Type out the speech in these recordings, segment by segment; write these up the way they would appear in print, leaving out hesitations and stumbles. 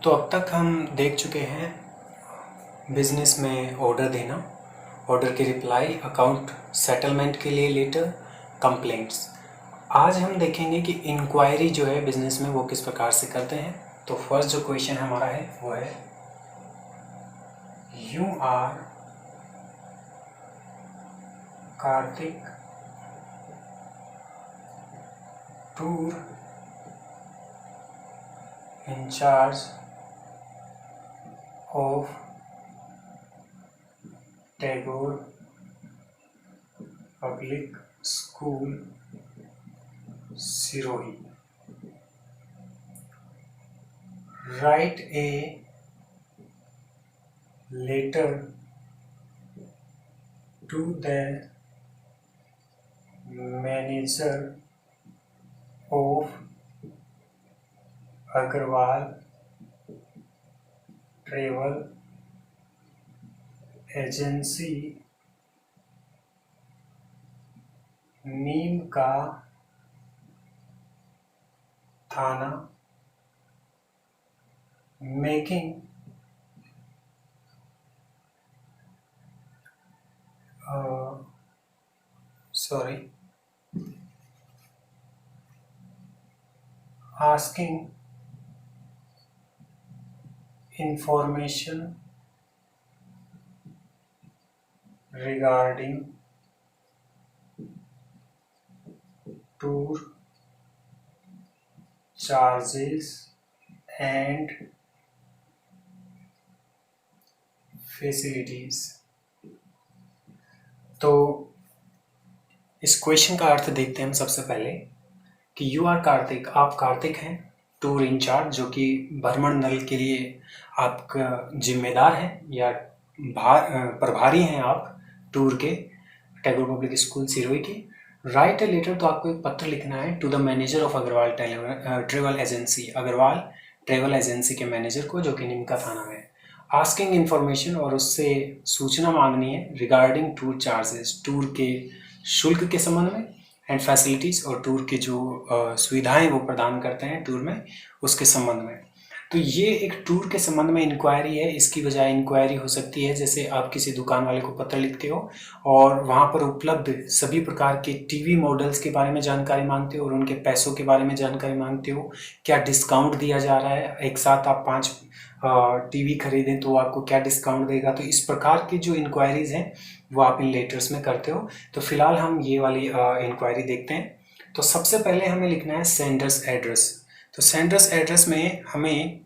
तो अब तक हम देख चुके हैं बिजनेस में ऑर्डर देना, ऑर्डर की रिप्लाई, अकाउंट सेटलमेंट के लिए लेटर, कंप्लेंट्स। आज हम देखेंगे कि इंक्वायरी जो है बिजनेस में वो किस प्रकार से करते हैं। तो फर्स्ट जो क्वेश्चन हमारा है वो है, you are Kartik tour incharge of Tagore public school Sirohi. Write a letter to the manager of Agarwal Travel Agency, नीम का थाना, making asking information regarding tour charges and facilities। तो इस क्वेश्चन का अर्थ देखते हैं हम सबसे पहले कि यू आर कार्तिक, आप कार्तिक हैं, टूर इंचार्ज जो कि भ्रमण दल के लिए आपका जिम्मेदार है या प्रभारी हैं आप टूर के, टैगोर पब्लिक स्कूल सिरोही के। राइट ए लेटर, तो आपको एक पत्र लिखना है to the manager of Agarwal travel agency, Agarwal travel agency के मैनेजर को जो कि नीमका थाना में है। आस्किंग इन्फॉर्मेशन, और उससे सूचना मांगनी है रिगार्डिंग टूर चार्जेस, टूर के शुल्क के संबंध में, एंड फैसिलिटीज़, और टूर की जो सुविधाएं वो प्रदान करते हैं टूर में उसके संबंध में। तो ये एक टूर के संबंध में इंक्वायरी है। इसकी बजाय इंक्वायरी हो सकती है जैसे आप किसी दुकान वाले को पत्र लिखते हो और वहाँ पर उपलब्ध सभी प्रकार के टीवी मॉडल्स के बारे में जानकारी मांगते हो और उनके पैसों के बारे में जानकारी मांगते हो, क्या डिस्काउंट दिया जा रहा है, एक साथ आप 5 टीवी खरीदें तो आपको क्या डिस्काउंट देगा। तो इस प्रकार की जो इंक्वायरीज हैं वो आप इन लेटर्स में करते हो। तो फिलहाल हम ये वाली इंक्वायरी देखते हैं। तो सबसे पहले हमें लिखना है सेंडर्स एड्रेस। तो सेंडर्स एड्रेस में हमें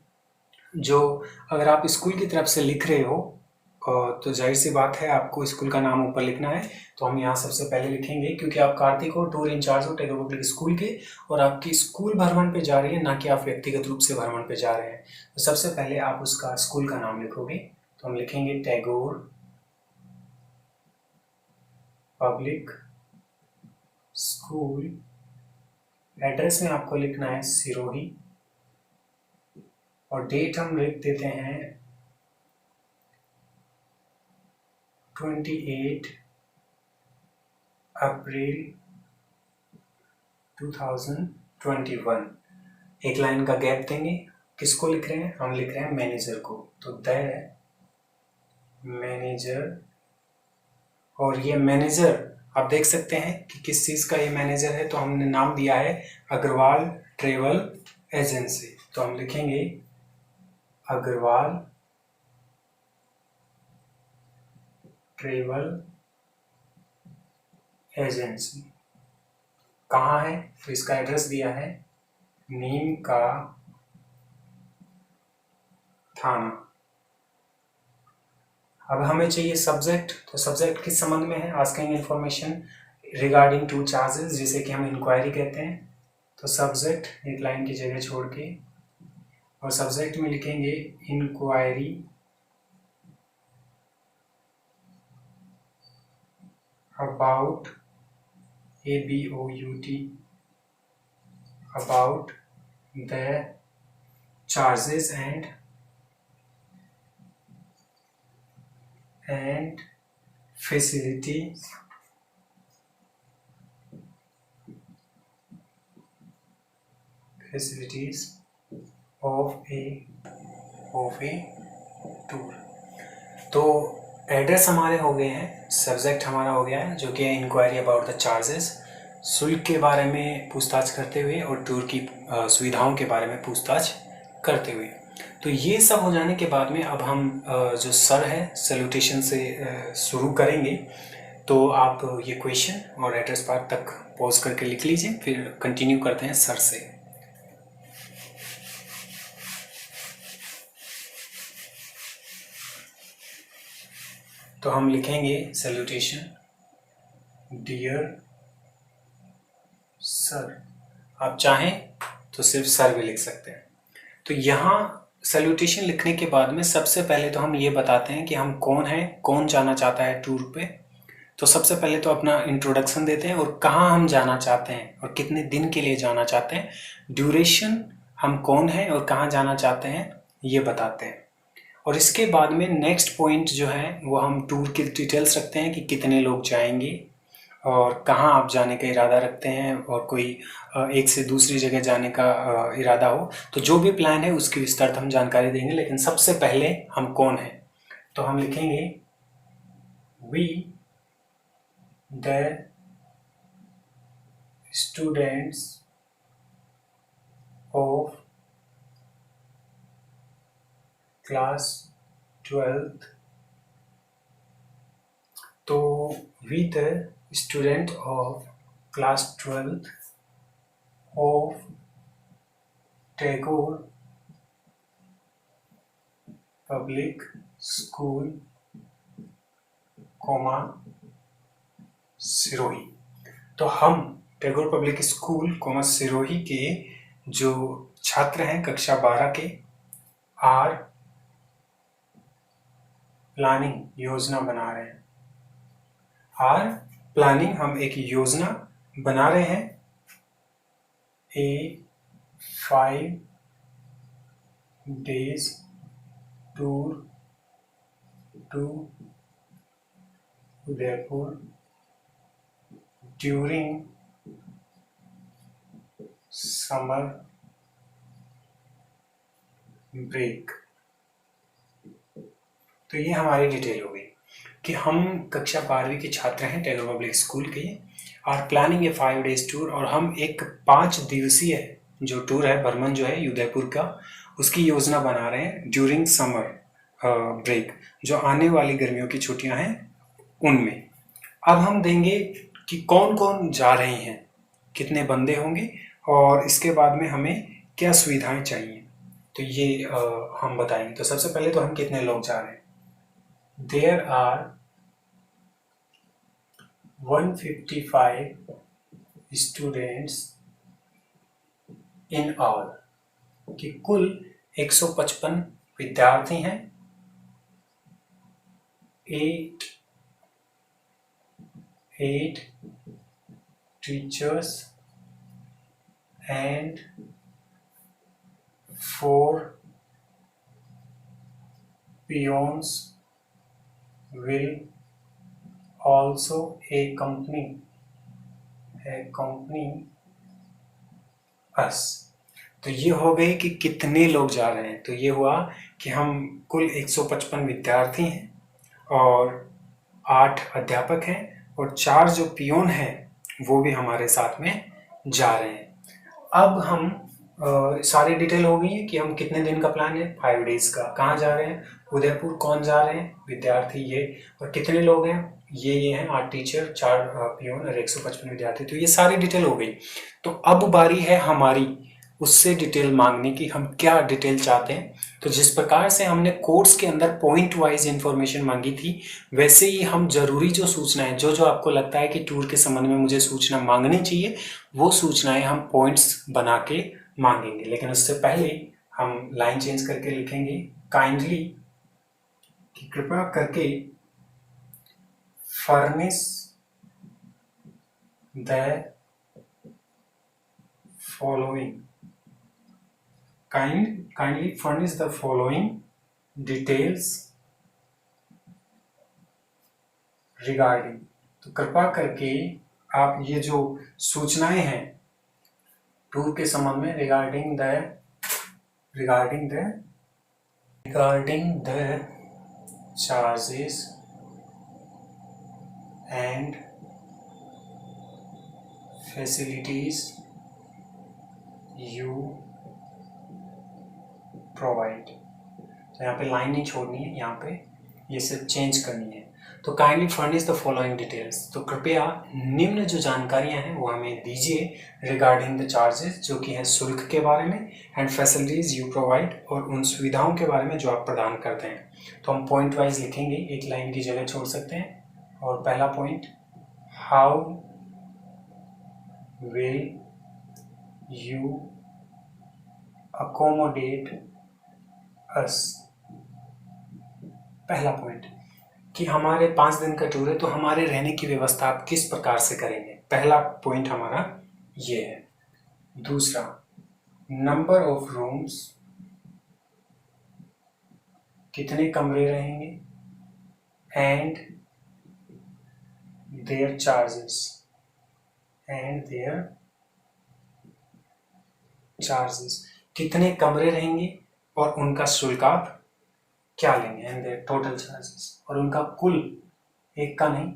जो, अगर आप स्कूल की तरफ से लिख रहे हो तो जाहिर सी बात है आपको स्कूल का नाम ऊपर लिखना है। तो हम यहाँ सबसे पहले लिखेंगे, क्योंकि आप कार्तिक हो, टूर इंचार्ज हो टैगोर पब्लिक स्कूल के, और आपकी स्कूल भ्रमण पे जा रही है, ना कि आप व्यक्तिगत रूप से भ्रमण पे जा रहे हैं। तो सबसे पहले आप उसका स्कूल का नाम लिखोगे। तो हम लिखेंगे टैगोर पब्लिक स्कूल। एड्रेस में आपको लिखना है सिरोही, और डेट हम लिख देते हैं 28 अप्रैल 2021। एक लाइन का गैप देंगे। किसको लिख रहे हैं? हम लिख रहे हैं मैनेजर को। तो द मैनेजर, और ये मैनेजर आप देख सकते हैं कि किस चीज़ का ये मैनेजर है। तो हमने नाम दिया है अग्रवाल ट्रेवल एजेंसी। तो हम लिखेंगे अग्रवाल ट्रेवल एजेंसी। कहाँ है? तो इसका एड्रेस दिया है नीम का थाना। अब हमें चाहिए सब्जेक्ट। तो सब्जेक्ट किस संबंध में है? Asking information regarding two charges, जिसे कि हम इंक्वायरी कहते हैं। तो सब्जेक्ट एक लाइन की जगह छोड़ के, और सब्जेक्ट में लिखेंगे enquiry about ABOUT about the charges and facilities of a of a tour. तो एड्रेस हमारे हो गए हैं, सब्जेक्ट हमारा हो गया है जो कि इंक्वायरी अबाउट द चार्जेस, शुल्क के बारे में पूछताछ करते हुए और टूर की सुविधाओं के बारे में पूछताछ करते हुए। तो ये सब हो जाने के बाद में अब हम जो सर है सैल्यूटेशन से शुरू करेंगे। तो आप ये क्वेश्चन और एड्रेस पार्ट तक पॉज करके लिख लीजिए, फिर कंटिन्यू करते हैं सर से। तो हम लिखेंगे सैल्यूटेशन, डियर सर। आप चाहें तो सिर्फ सर भी लिख सकते हैं। तो यहाँ सैल्यूटेशन लिखने के बाद में सबसे पहले तो हम ये बताते हैं कि हम कौन हैं, कौन जाना चाहता है टूर पे। तो सबसे पहले तो अपना इंट्रोडक्शन देते हैं और कहाँ हम जाना चाहते हैं और कितने दिन के लिए जाना चाहते हैं, ड्यूरेशन, हम कौन हैं और कहाँ जाना चाहते हैं ये बताते हैं। और इसके बाद में नेक्स्ट पॉइंट जो है वो हम टूर की डिटेल्स रखते हैं कि कितने लोग जाएंगे और कहाँ आप जाने का इरादा रखते हैं, और कोई एक से दूसरी जगह जाने का इरादा हो तो जो भी प्लान है उसकी विस्तार हम जानकारी देंगे। लेकिन सबसे पहले हम कौन हैं, तो हम लिखेंगे we the students of class 12th। तो we the student of class 12th of Tagore public school, Sirohi. तो हम टैगोर पब्लिक स्कूल, सिरोही के जो छात्र हैं कक्षा 12 के, आर प्लानिंग, योजना बना रहे हैं। आर प्लानिंग, हम एक योजना बना रहे हैं, a 5 days tour to Udaipur during summer break. तो ये हमारी डिटेल हो गई कि हम कक्षा 12वीं के छात्र हैं टैगोर पब्लिक स्कूल के, और प्लानिंग ए 5 days टूर, और हम एक 5 दिवसीय जो टूर है, भ्रमण जो है उदयपुर का, उसकी योजना बना रहे हैं ड्यूरिंग समर ब्रेक, जो आने वाली गर्मियों की छुट्टियां हैं उनमें। अब हम देंगे कि कौन कौन जा रहे हैं, कितने बंदे होंगे और इसके बाद में हमें क्या सुविधाएं चाहिए, तो ये हम बताएंगे। तो सबसे पहले तो हम कितने लोग जा रहे हैं। There are 155 students in all, कि कुल 155 विद्यार्थी हैं, 8 teachers and 4 peons will also accompany us। तो ये हो गए कि कितने लोग जा रहे हैं। तो ये हुआ कि हम कुल 155 विद्यार्थी हैं और 8 अध्यापक हैं और 4 जो पियोन हैं वो भी हमारे साथ में जा रहे हैं। अब हम सारी डिटेल हो गई है कि हम कितने दिन का प्लान है, 5 days का। कहाँ जा रहे हैं, उदयपुर। कौन जा रहे हैं, विद्यार्थी ये। और कितने लोग हैं, ये हैं 8 टीचर, 4 पियोन और 155 विद्यार्थी। तो ये सारी डिटेल हो गई। तो अब बारी है हमारी उससे डिटेल मांगने की, हम क्या डिटेल चाहते हैं। तो जिस प्रकार से हमने कोर्स के अंदर पॉइंट वाइज इंफॉर्मेशन मांगी थी, वैसे ही हम जरूरी जो सूचनाएं, जो जो आपको लगता है कि टूर के संबंध में मुझे सूचना मांगनी चाहिए, वो सूचनाएं हम पॉइंट्स बना के मांगेंगे। लेकिन उससे पहले हम लाइन चेंज करके लिखेंगे काइंडली, कि कृपया करके furnish the following, kindly furnish the following details regarding। तो कृपया करके आप ये जो सूचनाएं हैं टूर के संबंध में regarding the regarding the charges and facilities you provide। तो यहाँ पे लाइन नहीं छोड़नी है, यहाँ पे ये सिर्फ चेंज करनी है। तो kindly furnish the following details, तो कृपया निम्न जो जानकारियां हैं वो हमें दीजिए रिगार्डिंग द चार्जेस, जो कि हैं शुल्क के बारे में, एंड फैसिलिटीज यू प्रोवाइड, और उन सुविधाओं के बारे में जो आप प्रदान करते हैं। तो हम पॉइंट वाइज लिखेंगे, एक लाइन की जगह छोड़ सकते हैं। और पहला point, how will you accommodate us. पहला पॉइंट कि हमारे 5 दिन का टूर है, तो हमारे रहने की व्यवस्था आप किस प्रकार से करेंगे। पहला पॉइंट हमारा ये है। दूसरा, नंबर ऑफ रूम्स, कितने कमरे रहेंगे, एंड देयर चार्जेस, कितने कमरे रहेंगे और उनका शुल्क आप क्या लेंगे, एंड देयर टोटल चार्जेस, और उनका कुल, एक का नहीं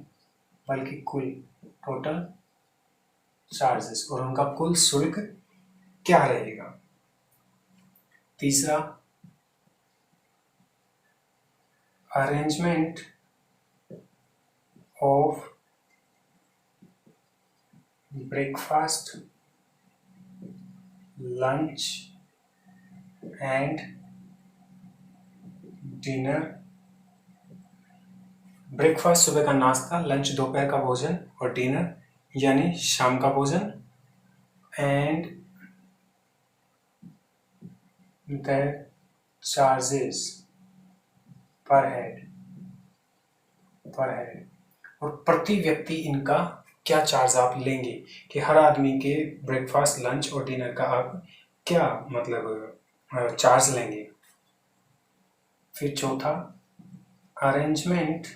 बल्कि कुल टोटल चार्जेस, और उनका कुल शुल्क क्या रहेगा। तीसरा, arrangement of breakfast, lunch and dinner. Breakfast सुबह का नाश्ता, लंच दोपहर का भोजन, और डिनर यानी शाम का भोजन, एंड द चार्जेस पर हेड, और प्रति व्यक्ति इनका क्या चार्ज आप लेंगे, कि हर आदमी के ब्रेकफास्ट, लंच और डिनर का आप क्या मतलब चार्ज लेंगे। फिर चौथा, arrangement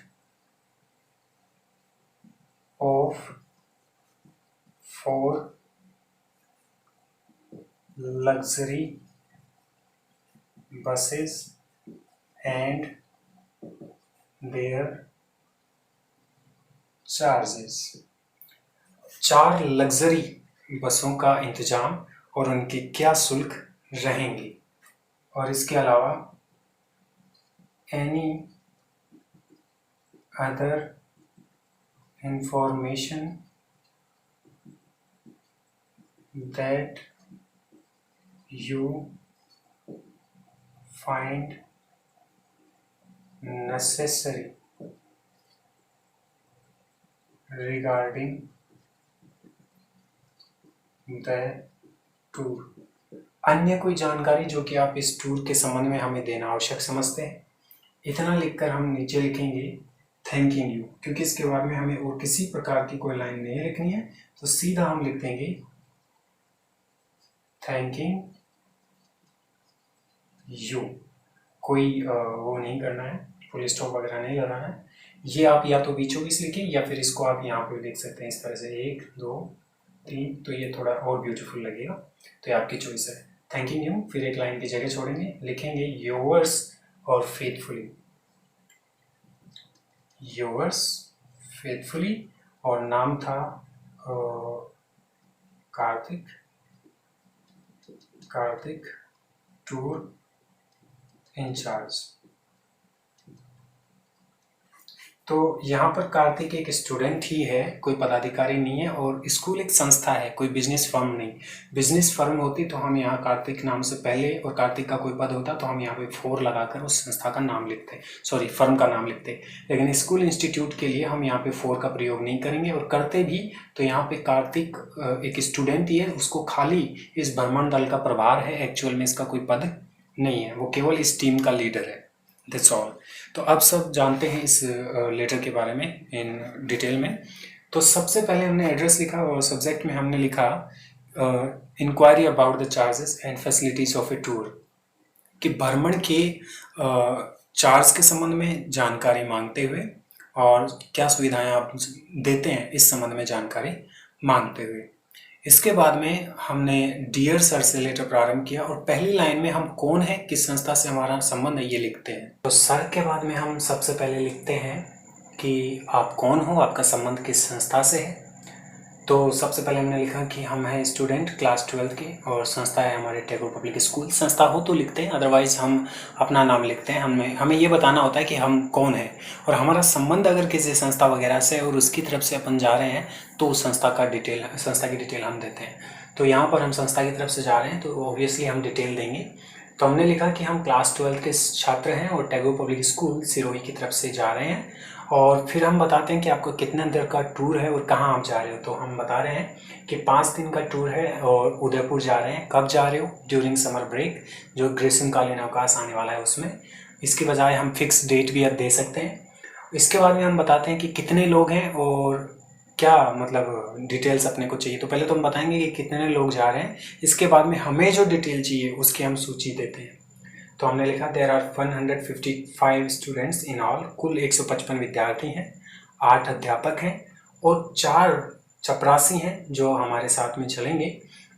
of for luxury buses and their charges. 4 luxury बसों का इंतजाम और उनके क्या शुल्क रहेंगे। और इसके अलावा any other information that you find necessary regarding the tour। अन्य कोई जानकारी जो कि आप इस टूर के संबंध में हमें देना आवश्यक समझते हैं। इतना लिखकर हम नीचे लिखेंगे थैंकिंग यू, क्योंकि इसके बाद में हमें और किसी प्रकार की कोई लाइन नहीं लिखनी है, तो सीधा हम लिख देंगे थैंकिंग यू। कोई वो नहीं करना है, फुल स्टॉप वगैरह नहीं लगाना है। ये आप या तो बीचों बीच लिखें या फिर इसको आप यहाँ पे लिख सकते हैं इस तरह से, 1 2 3, तो ये थोड़ा और ब्यूटीफुल लगेगा, तो ये आपकी चॉइस है। थैंकिंग यू, फिर एक लाइन की जगह छोड़ेंगे, लिखेंगे योर्स और फेथफुली, योर्स फेथफुली, और नाम था कार्तिक टूर इंचार्ज। तो यहाँ पर कार्तिक एक स्टूडेंट ही है, कोई पदाधिकारी नहीं है, और स्कूल एक संस्था है, कोई बिजनेस फर्म नहीं। बिजनेस फर्म होती तो हम यहाँ कार्तिक नाम से पहले और कार्तिक का कोई पद होता तो हम यहाँ पे 4 लगाकर उस संस्था का नाम लिखते, सॉरी फर्म का नाम लिखते। लेकिन स्कूल इंस्टीट्यूट के लिए हम यहाँ पे 4 का प्रयोग नहीं करेंगे, और करते भी तो यहाँ पे कार्तिक एक स्टूडेंट ही है, उसको खाली इस भ्रमण दल का प्रभार है, एक्चुअल में इसका कोई पद नहीं है, वो केवल इस टीम का लीडर है। That's all. तो अब सब जानते हैं इस लेटर के बारे में इन डिटेल में। तो सबसे पहले हमने एड्रेस लिखा और सब्जेक्ट में हमने लिखा enquiry about the charges and facilities of a tour, कि भ्रमण के चार्ज के संबंध में जानकारी मांगते हुए और क्या सुविधाएं आप देते हैं इस संबंध में जानकारी मांगते हुए। इसके बाद में हमने डियर सर से लेटर प्रारंभ किया और पहली लाइन में हम कौन है, किस संस्था से हमारा संबंध है, ये लिखते हैं। तो सर के बाद में हम सबसे पहले लिखते हैं कि आप कौन हो, आपका संबंध किस संस्था से है। तो सबसे पहले हमने लिखा कि हम हैं स्टूडेंट क्लास 12 के और संस्था है हमारे टैगोर पब्लिक स्कूल। संस्था हो तो लिखते हैं, अदरवाइज हम अपना नाम लिखते हैं। हमें ये बताना होता है कि हम कौन हैं और हमारा संबंध अगर किसी संस्था वगैरह से और उसकी तरफ से अपन जा रहे हैं तो उस संस्था की डिटेल हम देते हैं। तो यहाँ पर हम संस्था की तरफ से जा रहे हैं तो ऑब्वियसली हम डिटेल देंगे। तो हमने लिखा कि हम क्लास 12 के छात्र हैं और टैगोर पब्लिक स्कूल सिरोही की तरफ से जा रहे हैं। और फिर हम बताते हैं कि आपको कितने देर का टूर है और कहाँ आप जा रहे हो। तो हम बता रहे हैं कि 5 दिन का टूर है और उदयपुर जा रहे हैं। कब जा रहे हो? ड्यूरिंग समर ब्रेक, जो ग्रीष्मकालीन अवकाश आने वाला है उसमें। इसकी बजाय हम फिक्स डेट भी अब दे सकते हैं। इसके बाद में हम बताते हैं कि कितने लोग हैं और क्या मतलब डिटेल्स अपने को चाहिए। तो पहले तो हम बताएंगे कि कितने लोग जा रहे हैं, इसके बाद में हमें जो डिटेल चाहिए उसकी हम सूची देते हैं। तो हमने लिखा there are 155 students in all, कुल 155 विद्यार्थी हैं, 8 अध्यापक हैं और 4 चपरासी हैं जो हमारे साथ में चलेंगे।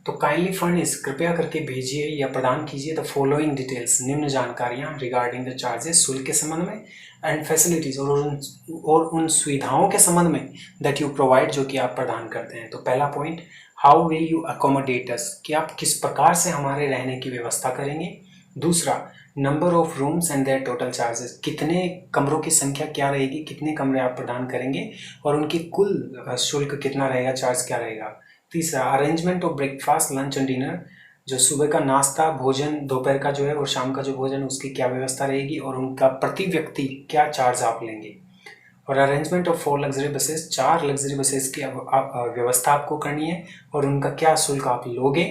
तो काइंडली फर्निश, कृपया करके भेजिए या प्रदान कीजिए द फॉलोइंग डिटेल्स, निम्न जानकारियाँ रिगार्डिंग द चार्जेस, शुल्क के संबंध में, एंड फैसिलिटीज़ और उन सुविधाओं के संबंध में दैट यू प्रोवाइड, जो कि आप प्रदान करते हैं। तो पहला point, how will you accommodate us, कि आप किस प्रकार से हमारे रहने की व्यवस्था करेंगे। दूसरा, number of rooms and their total charges, कितने कमरों की संख्या क्या रहेगी, कितने कमरे आप प्रदान करेंगे और उनकी कुल शुल्क कितना रहेगा, चार्ज क्या रहेगा। तीसरा, arrangement of breakfast, lunch and dinner, जो सुबह का नाश्ता, भोजन, दोपहर का जो है और शाम का जो भोजन, उसकी क्या व्यवस्था रहेगी और उनका प्रति व्यक्ति क्या चार्ज आप लेंगे। और arrangement of 4 luxury buses, 4 luxury buses की व्यवस्था आपको करनी है और उनका क्या शुल्क आप लोगे।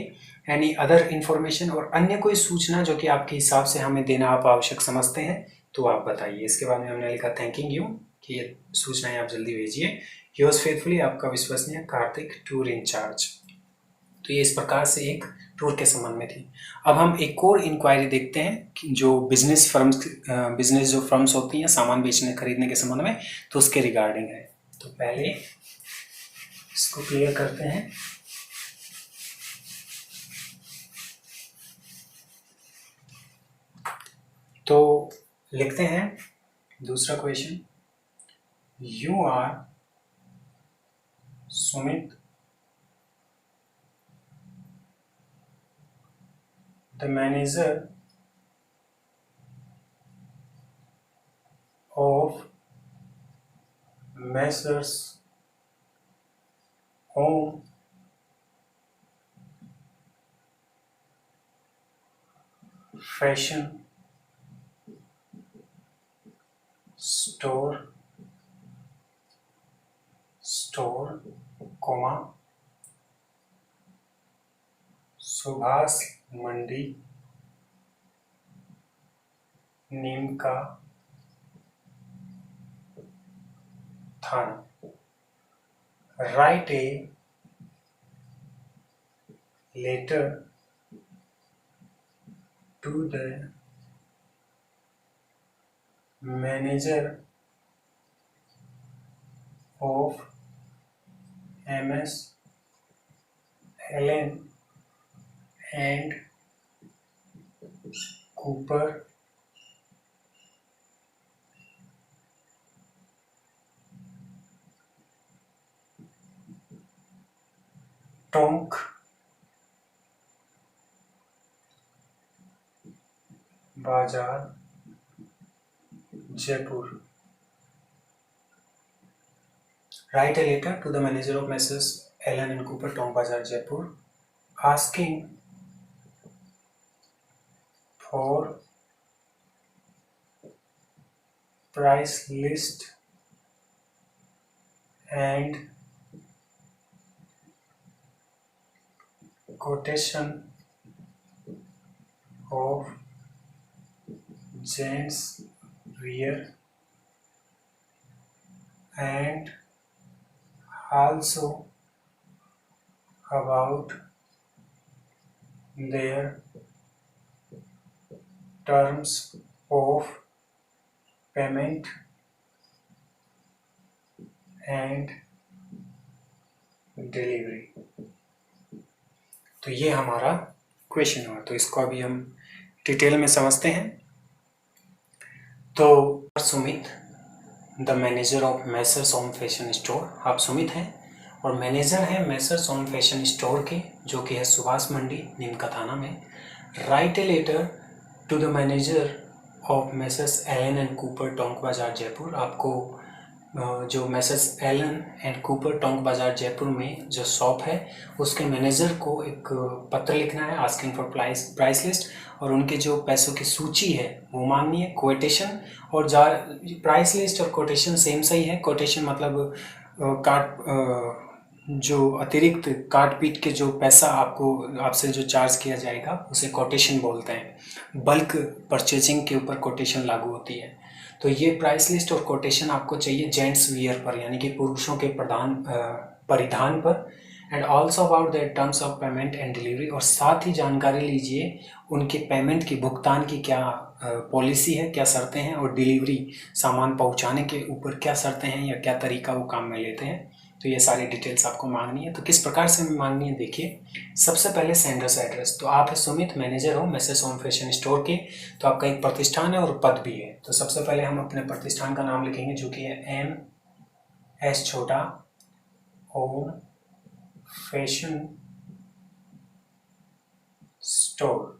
एनी अदर इन्फॉर्मेशन, और अन्य कोई सूचना जो कि आपके हिसाब से हमें देना आप आवश्यक समझते हैं तो आप बताइए। इसके बाद में हमने लिखा थैंकिंग यू, कि ये सूचनाएं आप जल्दी भेजिए। योर्स फेथफुली, आपका विश्वसनीय कार्तिक, टूर इंचार्ज। तो ये इस प्रकार से एक टूर के संबंध में थी। अब हम एक और इंक्वायरी देखते हैं कि जो बिजनेस जो फर्म्स होती हैं सामान बेचने खरीदने के संबंध में, तो उसके रिगार्डिंग है। तो पहले इसको क्लियर करते हैं। तो लिखते हैं दूसरा question, you are Sumit the manager of Messrs Home Fashion Store, comma, Subhash Mandi, Neemka Thana. Write a letter to the manager of MS Allen and Cooper, Tonk, Bazaar, Jaipur. Write a letter to the manager of Messrs Allen and Cooper, Tonk Bazar, Jaipur, asking for price list and quotation of gents wear and also about their terms of payment and delivery। तो ये हमारा question हुआ। तो इसको अभी हम detail में समझते हैं। तो Sumit, the manager of messrs Om fashion store. आप सुमित हैं और मैनेजर हैं मैसर्स ओम फैशन स्टोर के, जो कि है सुभाष मंडी, नीमका थाना में। Write a letter to the manager of messrs Allen and Cooper, Tonk Bazaar, Jaipur. आपको जो messrs Allen and Cooper, Tonk Bazaar, Jaipur में जो शॉप है, उसके मैनेजर को एक पत्र लिखना है आस्किंग फॉर प्राइस लिस्ट, और उनके जो पैसों की सूची है वो मांगनी है, कोटेशन। और प्राइस लिस्ट और कोटेशन सेम सही है। कोटेशन मतलब जो अतिरिक्त काट पीट के जो पैसा आपसे जो चार्ज किया जाएगा उसे कोटेशन बोलते हैं। बल्क परचेजिंग के ऊपर कोटेशन लागू होती है। तो ये प्राइस लिस्ट और कोटेशन आपको चाहिए जेंट्स वियर पर, यानी कि पुरुषों के परिधान पर। And also about the terms of payment and delivery, और साथ ही जानकारी लीजिए उनके पेमेंट की, भुगतान की क्या पॉलिसी है, क्या शर्तें हैं, और डिलीवरी, सामान पहुंचाने के ऊपर क्या शर्तें हैं या क्या तरीका वो काम में लेते हैं। तो ये सारी डिटेल्स आपको मांगनी है। तो किस प्रकार से मांगनी है देखिए। सबसे पहले सेंडर्स एड्रेस। तो आप है सुमित, मैनेजर हो मैसेज होम फैशन स्टोर के, तो आपका एक प्रतिष्ठान है और पद भी है। तो सबसे पहले हम अपने प्रतिष्ठान का नाम लिखेंगे, जो कि है MS छोटा होम फैशन स्टोर।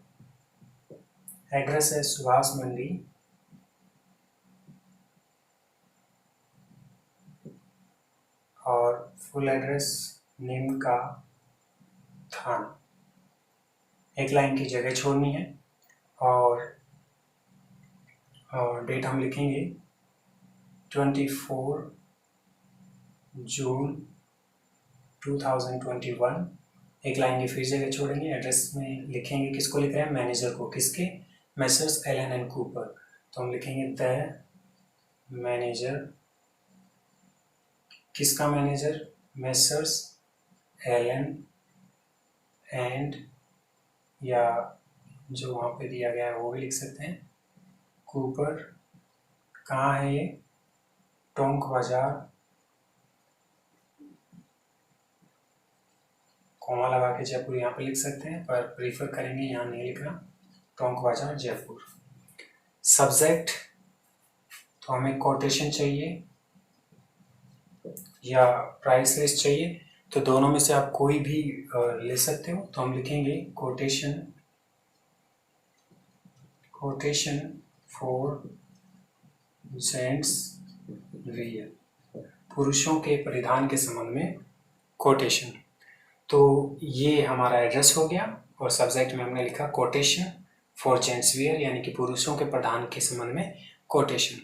एड्रेस है सुभाष मंडी, और फुल एड्रेस नीमका थाना। एक लाइन की जगह छोड़नी है, और डेट हम लिखेंगे 24 जून 2021। एक लाइन की फिर जगह छोड़ेंगे। एड्रेस में लिखेंगे, किसको लिख रहे हैं, मैनेजर को। किसके, मैसर्स एलन एंड कूपर। तो हम लिखेंगे द मैनेजर। किसका मैनेजर, मैसर्स एलन एंड, या जो वहाँ पे दिया गया है वो भी लिख सकते हैं, कूपर। कहाँ है ये, टोंक बाजार, कॉमा लगा के जयपुर यहाँ पे लिख सकते हैं, पर प्रीफर करेंगे यहाँ नहीं लिखना, टोंक बाजार जयपुर। सब्जेक्ट, तो हमें कोटेशन चाहिए या प्राइस लिस्ट चाहिए, तो दोनों में से आप कोई भी ले सकते हो। तो हम लिखेंगे कोटेशन फॉर जेंट्स वियर, पुरुषों के परिधान के संबंध में कोटेशन। तो ये हमारा एड्रेस हो गया, और सब्जेक्ट में हमने लिखा कोटेशन फॉर जेंट्स वियर, यानी कि पुरुषों के परिधान के संबंध में कोटेशन।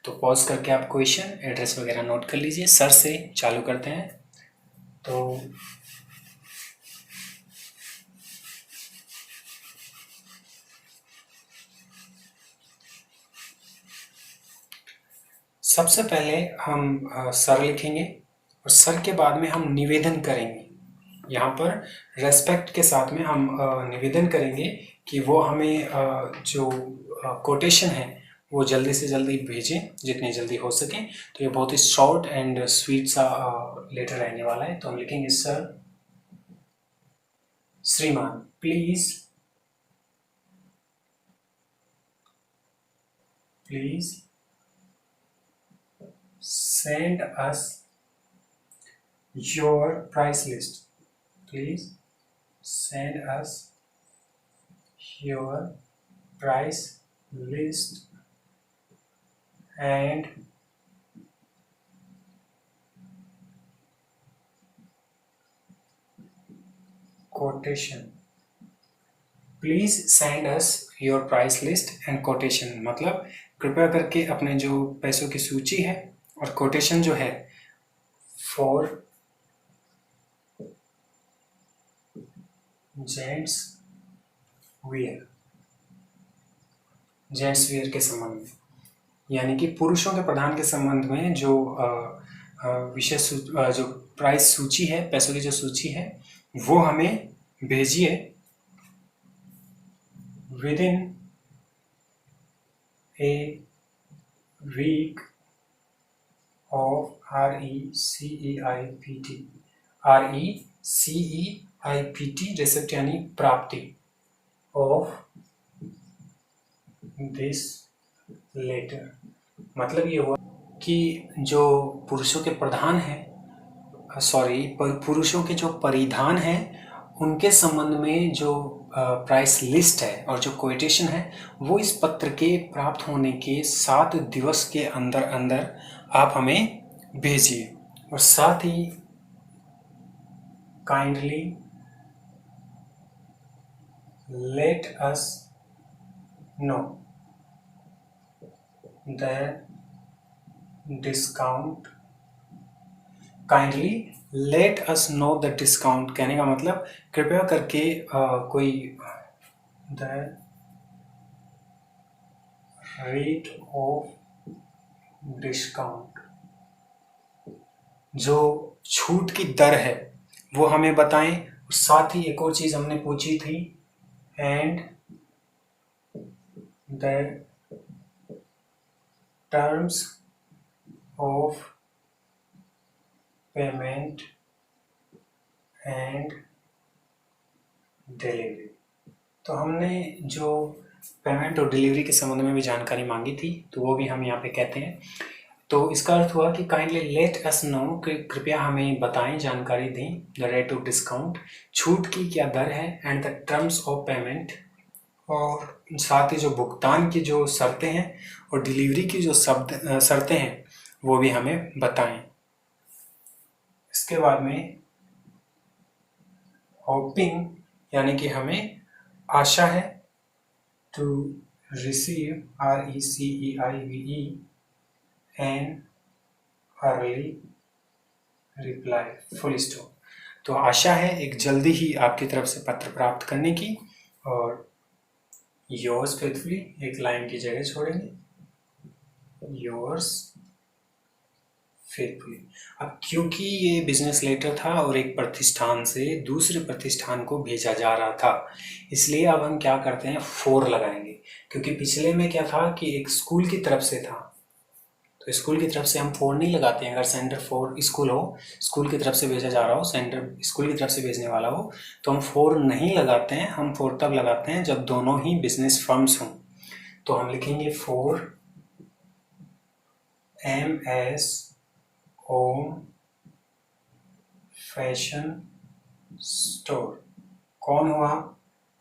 तो पॉज करके आप क्वेश्चन, एड्रेस वगैरह नोट कर लीजिए। सर से चालू करते हैं। तो सबसे पहले हम सर लिखेंगे, और सर के बाद में हम निवेदन करेंगे। यहाँ पर रेस्पेक्ट के साथ में हम निवेदन करेंगे कि वो हमें जो कोटेशन है वो जल्दी से जल्दी भेजें, जितनी जल्दी हो सके। तो ये बहुत ही शॉर्ट एंड स्वीट सा लेटर रहने वाला है। तो हम लिखेंगे, सर, श्रीमान, please send us your price list. Please send us your price list and quotation. Please send us your price list and quotation, मतलब कृपया करके अपने जो पैसों की सूची है और कोटेशन जो है फॉर जेंट्स वियर के संबंध में, यानी कि पुरुषों के प्रधान के संबंध में जो जो प्राइस सूची है, पैसों की जो सूची है, वो हमें भेजिए within a week of RECEIPT IPT receipt यानी प्राप्ति ऑफ दिस लेटर। मतलब ये हुआ कि जो पुरुषों के प्रधान हैं, पुरुषों के जो परिधान हैं उनके संबंध में जो प्राइस लिस्ट है और जो कोटेशन है वो इस पत्र के प्राप्त होने के 7 दिवस के अंदर अंदर आप हमें भेजिए। और साथ ही kindly let us know the discount. Kindly let us know the discount कहने का मतलब कृपया करके कोई द रेट ऑफ डिस्काउंट, जो छूट की दर है वो हमें बताएं। साथ ही एक और चीज हमने पूछी थी, and the terms of payment and delivery. तो हमने जो पेमेंट और डिलीवरी के संबंध में भी जानकारी मांगी थी तो वो भी हम यहाँ पे कहते हैं। तो इसका अर्थ हुआ कि काइंडली लेट अस नो, कृपया हमें बताएं, जानकारी दें, द रेट ऑफ डिस्काउंट, छूट की क्या दर है, and the terms of payment, और साथ ही जो भुगतान की जो शर्तें हैं और डिलीवरी की जो शर्तें हैं वो भी हमें बताएं। इसके बाद में होपिंग यानी कि हमें आशा है, to receive RECEIVE an early reply, full stop. तो आशा है एक जल्दी ही आपकी तरफ से पत्र प्राप्त करने की, और योर्स फेथफुली एक लाइन की जगह छोड़ेंगे, योर्स फेथफुली। अब क्योंकि ये बिजनेस लेटर था और एक प्रतिष्ठान से दूसरे प्रतिष्ठान को भेजा जा रहा था, इसलिए अब हम क्या करते हैं, फॉर लगाएंगे। क्योंकि पिछले में क्या था कि एक स्कूल की तरफ से था, तो स्कूल की तरफ से हम फॉर नहीं लगाते हैं। अगर सेंडर फॉर स्कूल हो, स्कूल की तरफ से भेजा जा रहा हो, सेंडर स्कूल की तरफ से भेजने वाला हो, तो हम फॉर नहीं लगाते हैं। हम फॉर तब लगाते हैं जब दोनों ही बिजनेस फर्म्स हों। तो हम लिखेंगे for MS home fashion store. कौन हुआ,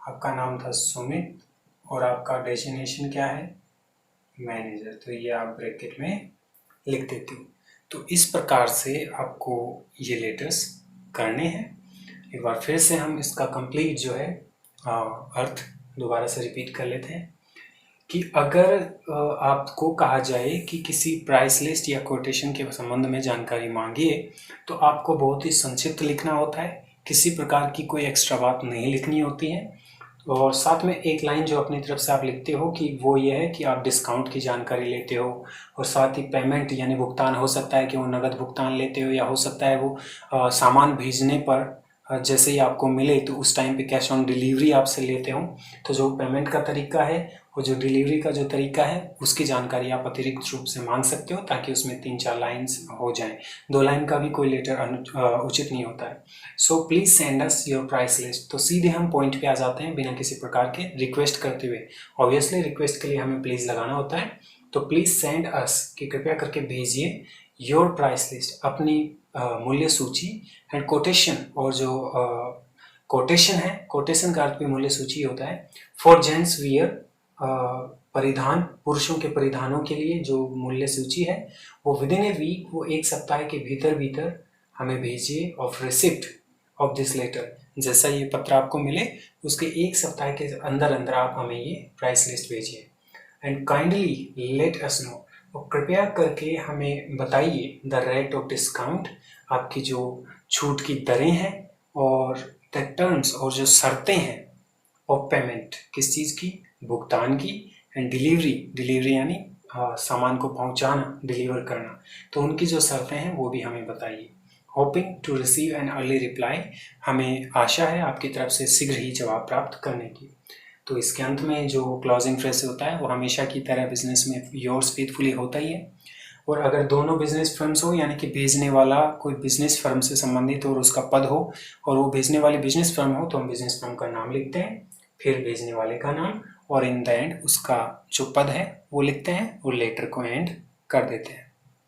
आपका नाम था सुमित और आपका डेजिग्नेशन क्या है, मैनेजर। तो ये आप ब्रैकेट में लिख देते हो। तो इस प्रकार से आपको ये लेटर्स करने हैं। एक बार फिर से हम इसका कंप्लीट जो है अर्थ दोबारा से रिपीट कर लेते हैं कि अगर आपको कहा जाए कि किसी प्राइस लिस्ट या कोटेशन के संबंध में जानकारी मांगिए तो आपको बहुत ही संक्षिप्त लिखना होता है, किसी प्रकार की कोई एक्स्ट्रा बात नहीं लिखनी होती है। और साथ में एक लाइन जो अपनी तरफ से आप लिखते हो कि वो ये है कि आप डिस्काउंट की जानकारी लेते हो, और साथ ही पेमेंट यानी भुगतान, हो सकता है कि वो नगद भुगतान लेते हो या हो सकता है वो सामान भेजने पर जैसे ही आपको मिले तो उस टाइम पे कैश ऑन डिलीवरी आपसे लेते हो। तो जो पेमेंट का तरीका है और जो डिलीवरी का जो तरीका है उसकी जानकारी आप अतिरिक्त रूप से मांग सकते हो, ताकि उसमें 3-4 लाइन्स हो जाएं। 2 लाइन का भी कोई लेटर उचित नहीं होता है। So please send us your price list. तो सीधे हम पॉइंट पे आ जाते हैं बिना किसी प्रकार के रिक्वेस्ट करते हुए। ऑब्वियसली रिक्वेस्ट के लिए हमें प्लीज लगाना होता है। तो प्लीज सेंड अस कि कृपया करके भेजिए योर प्राइस लिस्ट, अपनी मूल्य सूची, एंड कोटेशन, और जो कोटेशन है, कोटेशन का अर्थ भी मूल्य सूची होता है, फॉर जेंट्स वियर, परिधान, पुरुषों के परिधानों के लिए जो मूल्य सूची है वो विदिन ए वीक, वो एक सप्ताह के भीतर भीतर हमें भेजिए of receipt of this letter. जैसा ये पत्र आपको मिले उसके एक सप्ताह के अंदर अंदर आप हमें ये प्राइस लिस्ट भेजिए। And kindly let us no, और कृपया करके हमें बताइए द रेट ऑफ डिस्काउंट, आपकी जो छूट की दरें हैं, और द टर्म्स, और जो शर्तें हैं, ऑफ पेमेंट, किस चीज़ की, भुगतान की, एंड डिलीवरी, डिलीवरी यानी सामान को पहुंचाना, डिलीवर करना, तो उनकी जो शर्तें हैं वो भी हमें बताइए। Hoping to receive an early reply, हमें आशा है आपकी तरफ से शीघ्र ही जवाब प्राप्त करने की। तो इसके अंत में जो क्लोजिंग फ्रेज होता है वो हमेशा की तरह बिजनेस में योर्स फेथफुली होता ही है। और अगर दोनों बिजनेस फर्म्स हो, यानी कि भेजने वाला कोई बिजनेस फर्म से संबंधित हो और उसका पद हो, और वो भेजने वाली बिजनेस फर्म हो, तो हम बिजनेस फर्म का नाम लिखते हैं, फिर भेजने वाले का नाम, और इन द एंड उसका जो पद है वो लिखते हैं और लेटर को एंड कर देते हैं।